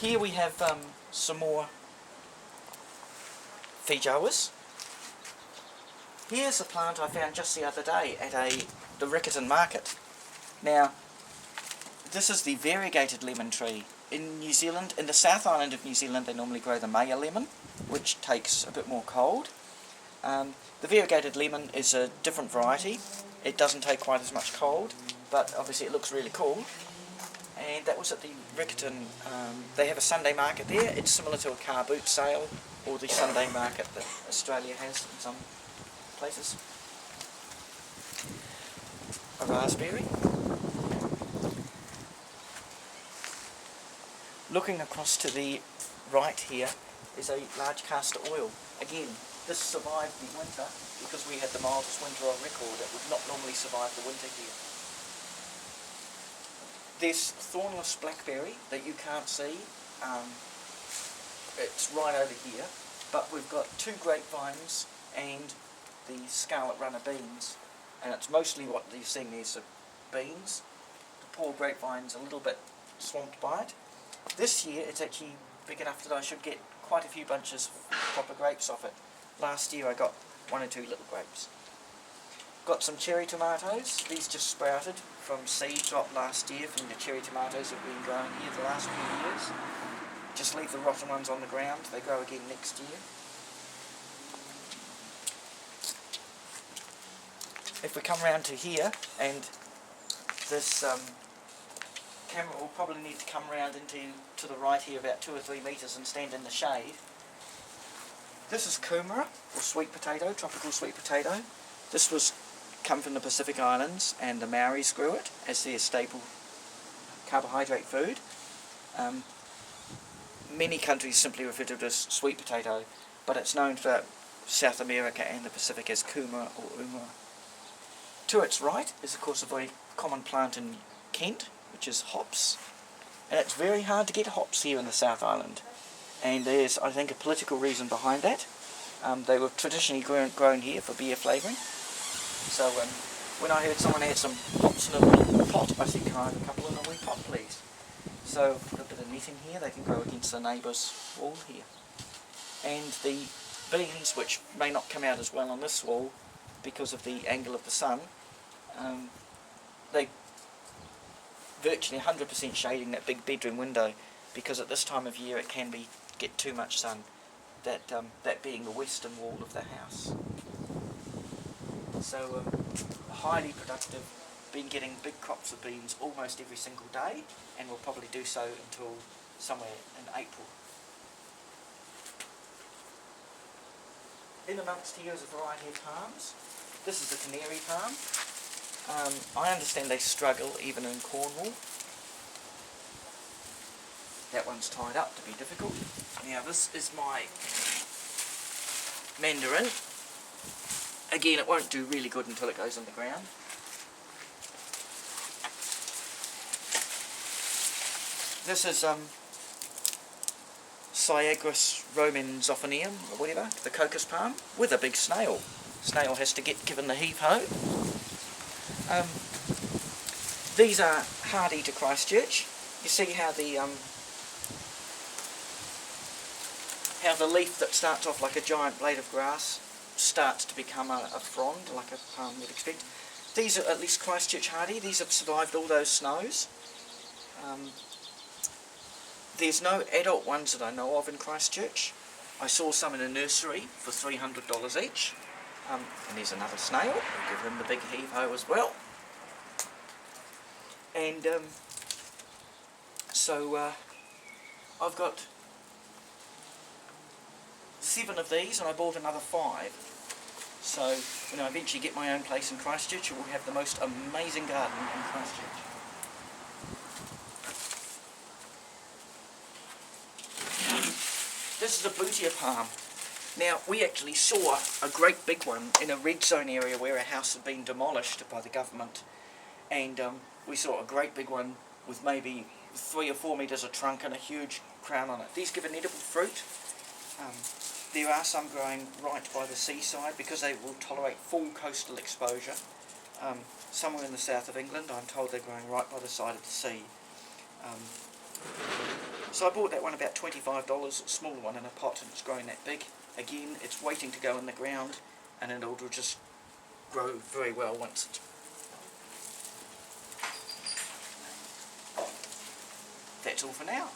Here we have some more feijoas. Here's a plant I found just the other day at the Riccarton market. Now, this is the variegated lemon tree. In New Zealand, in the South Island of New Zealand, they normally grow the Maya lemon, which takes a bit more cold. The variegated lemon is a different variety. It doesn't take quite as much cold, but obviously it looks really cool. And that was at the Riccarton. They have a Sunday market there. It's similar to a car boot sale or the Sunday market that Australia has in some places. A raspberry. Looking across to the right here is a large castor oil. Again, this survived the winter because we had the mildest winter on record. It would not normally survive the winter here. There's thornless blackberry that you can't see. It's right over here. But we've got 2 grapevines and the scarlet runner beans. And it's mostly what you're seeing there is beans. The poor grapevine's a little bit swamped by it. This year it's actually big enough that I should get quite a few bunches of proper grapes off it. Last year I got 1 or 2 little grapes. Got some cherry tomatoes. These just sprouted from seed dropped last year from the cherry tomatoes that have been growing here the last few years. Just leave the rotten ones on the ground. They grow again next year. If we come round to here, and this camera will probably need to come round to the right here about 2 or 3 metres and stand in the shade. This is kumara, or sweet potato, tropical sweet potato. This was come from the Pacific Islands, and the Maoris grew it as their staple carbohydrate food. Many countries simply refer to it as sweet potato, but it's known throughout South America and the Pacific as kumara or umara. To its right is of course a very common plant in Kent, which is hops. And it's very hard to get hops here in the South Island. And there's, I think, a political reason behind that. They were traditionally grown here for beer flavouring. So when I heard someone had some hops in a wee pot, I said, can I have a couple in a wee pot, please? So put a bit of netting here. They can grow against the neighbour's wall here. And the beans, which may not come out as well on this wall because of the angle of the sun, they virtually 100% shading that big bedroom window, because at this time of year it can get too much sun, that being the western wall of the house. So highly productive, been getting big crops of beans almost every single day, and will probably do so until somewhere in April. In amongst here is a variety of palms. This is the canary palm. I understand they struggle even in Cornwall. That one's tied up to be difficult. Now this is my mandarin. Again, it won't do really good until it goes in the ground. This is Syagris romanzophonium, or whatever, the cocos palm, with a big snail. Snail has to get given the heave-ho. These are hardy to Christchurch. You see how the leaf that starts off like a giant blade of grass starts to become a frond, like a palm would expect. These are at least Christchurch hardy. These have survived all those snows. There's no adult ones that I know of in Christchurch. I saw some in a nursery for $300 each. And there's another snail. We'll give him the big heave-ho as well. And I've got 7 of these, and I bought another 5. So when I eventually get my own place in Christchurch, I will have the most amazing garden in Christchurch. This is a blutia palm. Now, we actually saw a great big one in a red zone area where a house had been demolished by the government, and we saw a great big one with maybe 3 or 4 metres of trunk and a huge crown on it. These give an edible fruit. There are some growing right by the seaside because they will tolerate full coastal exposure. Somewhere in the south of England, I'm told they're growing right by the side of the sea. So I bought that one about $25, a smaller one in a pot, and it's growing that big. Again, it's waiting to go in the ground, and it'll just grow very well once it's... That's all for now.